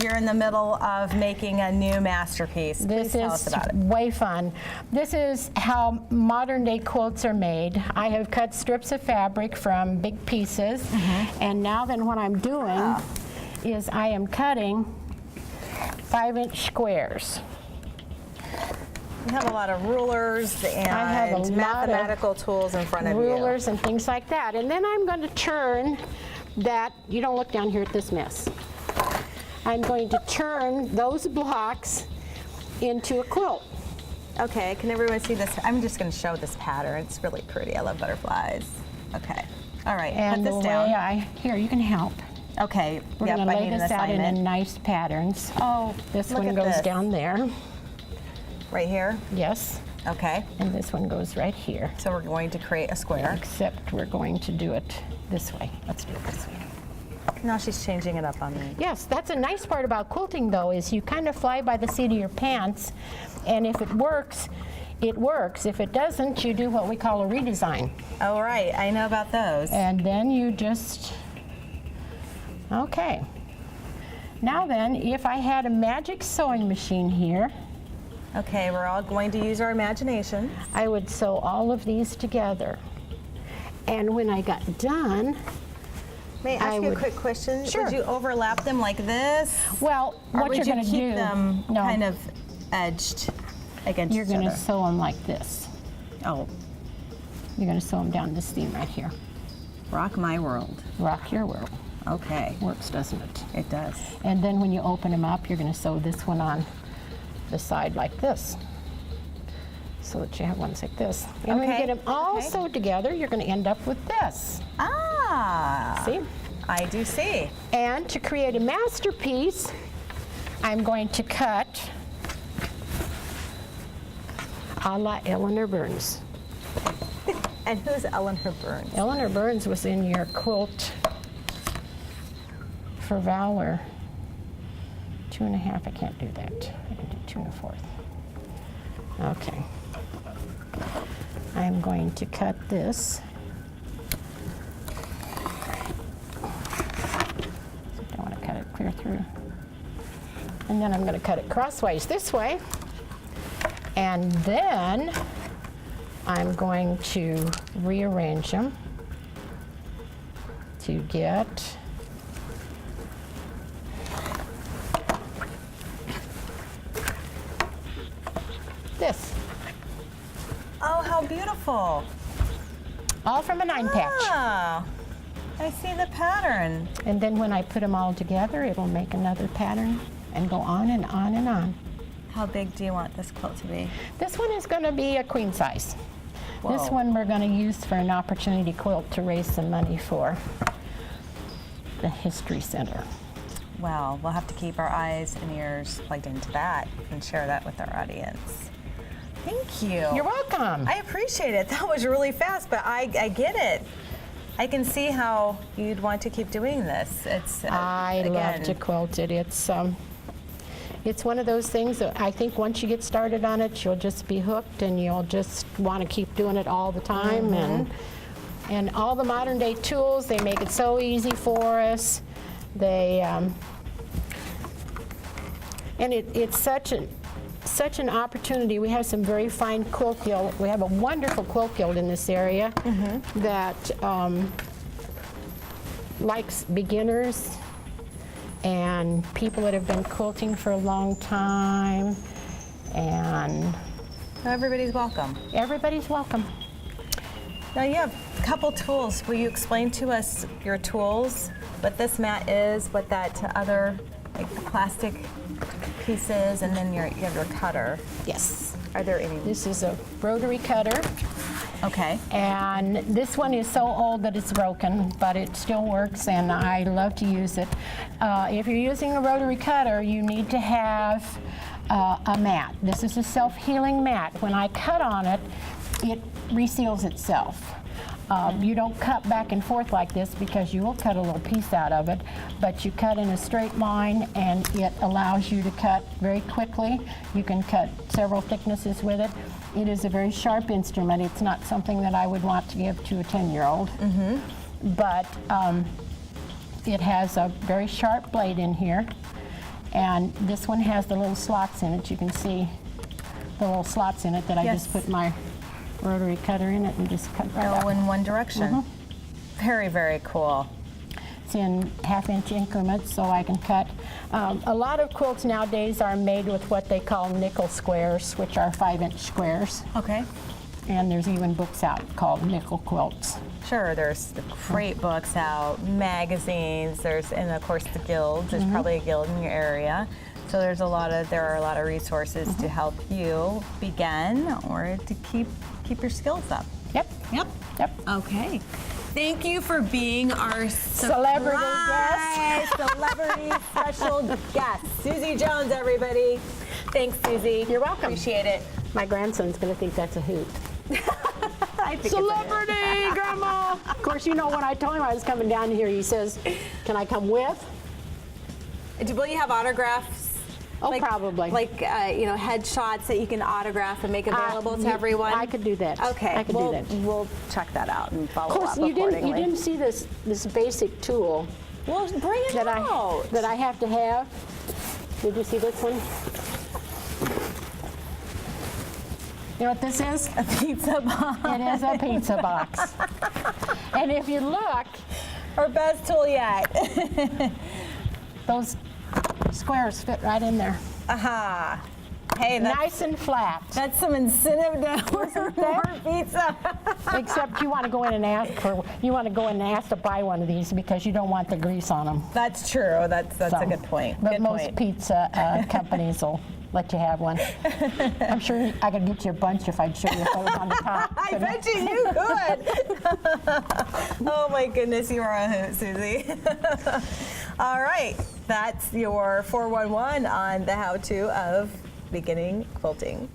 You're in the middle of making a new masterpiece. Please tell us about it. This is way fun. This is how modern day quilts are made. I have cut strips of fabric from big pieces, and now then what I'm doing is I am cutting 5-inch squares. You have a lot of rulers and mathematical tools in front of you. Rulers and things like that. And then I'm going to turn that, you don't look down here at this mess. I'm going to turn those blocks into a quilt. Okay, can everyone see this? I'm just going to show this pattern. It's really pretty. I love butterflies. Okay, all right, And put this down. Here, you can help. Okay, We're yep, going to I lay need an this out in assignment. a nice patterns. Oh, This look one at goes this. down there. Right here? Yes. Okay, And this one goes right here. so we're going to create a square. Except we're going to do it this way. Let's do it this way. Now she's changing it up on me. Yes, that's a nice part about quilting though, is you kind of fly by the seat of your pants, and if it works, it works. If it doesn't, you do what we call a redesign. Oh, right, I know about those. And then you just, okay. Now then, if I had a magic sewing machine here, Okay, we're all going to use our imagination. I would sew all of these together. And when I got done, May I ask you a would- quick question? Sure. Would you overlap them like this? well, Or what would you're you going to keep do, them no, kind of edged against you're each going to other? sew them like this. Oh, You're going to sew them down this seam right here. rock my world. Rock your world. Okay, Works, doesn't it? it does. And then when you open them up, you're going to sew this one on the side like this, so that you have ones like this. And when you Okay, get them all okay. sewed together, you're going to end up with this. Ah, See? I do see. And to create a masterpiece, I'm going to cut a la Eleanor Burns. And who's Eleanor Burns? Eleanor Burns was in your quilt for Valor. 2.5, I can't do that. I can do 2 1/4. Okay. I'm going to cut this. I want to cut it clear through. And then I'm going to cut it crossways this way. And then I'm going to rearrange them to get this. Oh, how beautiful. All from a 9-patch. Ah, I see the pattern. And then when I put them all together, it'll make another pattern and go on and on and on. How big do you want this quilt to be? This one is going to be a queen size. This Whoa. one we're going to use for an opportunity quilt to raise some money for the History Center. Well, we'll have to keep our eyes and ears plugged into that and share that with our audience. Thank you. You're welcome. I appreciate it. That was really fast, but I get it. I can see how you'd want to keep doing this. It's I love again, to quilt it. It's one of those things that I think once you get started on it, you'll just be hooked and you'll just want to keep doing it all the time. And all the modern day tools, they make it so easy for us. It's such an opportunity. We have some very fine quilt guild. We have a wonderful quilt guild in this area that likes beginners and people that have been quilting for a long time, and everybody's welcome. everybody's welcome. Now you have a couple tools. Will you explain to us your tools, what this mat is, what that other like plastic pieces, and then you have your cutter. Yes. Are there any? This is a rotary cutter, Okay. and this one is so old that it's broken, but it still works, and I love to use it. If you're using a rotary cutter, you need to have a mat. This is a self-healing mat. When I cut on it, it reseals itself. You don't cut back and forth like this because you will cut a little piece out of it, but you cut in a straight line and it allows you to cut very quickly. You can cut several thicknesses with it. It is a very sharp instrument. It's not something that I would want to give to a 10-year-old. but it has a very sharp blade in here. And this one has the little slots in it. You can see the little slots in it that I Yes. just put my rotary cutter in it and just cut right out. Go in one direction. Very, very cool. It's in 1/2-inch increments, so I can cut. A lot of quilts nowadays are made with what they call nickel squares, which are 5-inch squares. Okay. And there's even books out called nickel quilts. Sure, there's great books out, magazines, and of course the guilds. There's probably a guild in your area. So there are a lot of resources to help you begin or to keep your skills up. Yep. Yep. Yep. Okay. Thank you for being our Celebrity guest. celebrity special guest. Susie Jones, everybody. Thanks, Susie. You're welcome. Appreciate it. My grandson's going to think that's a hoot. I think Celebrity, Grandma! Of course, you know when I told him I was coming down here, he says, "Can I come with?" Will you have autographs? Oh, probably. Like, headshots that you can autograph and make available to everyone? I could do that. Okay. I could do that. We'll check that out and follow Of course, up you accordingly. didn't see this basic tool Well, bring it that out. I have to have. Did you see this one? You know what this is? A pizza box. It is a pizza box. And if you look, Our best tool yet. those squares fit right in there. Aha. Hey, Nice and flat. that's some incentive to order more pizza. Except you want to go in and ask to buy one of these because you don't want the grease on them. That's true. That's a good point. But Good most point. pizza companies will let you have one. I'm sure I could get you a bunch if I'd show you if I was on the top. I bet you could. Oh my goodness, you are a hoot, Susie. All right, that's your 411 on the how-to of beginning quilting.